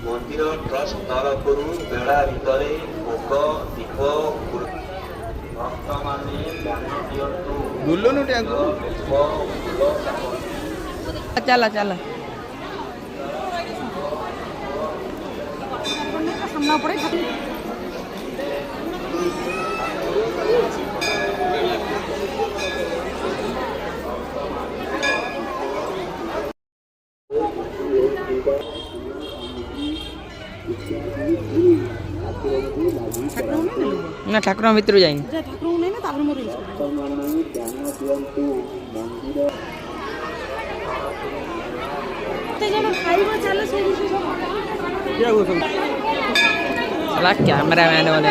मंदिर ट्रस्ट तरफर बेड़ा भितर भोग दीप भक्त माने दान दिंतु चला चला सामना पड़े ना ठाकुर भितर जाइन कैमरा मैन वाले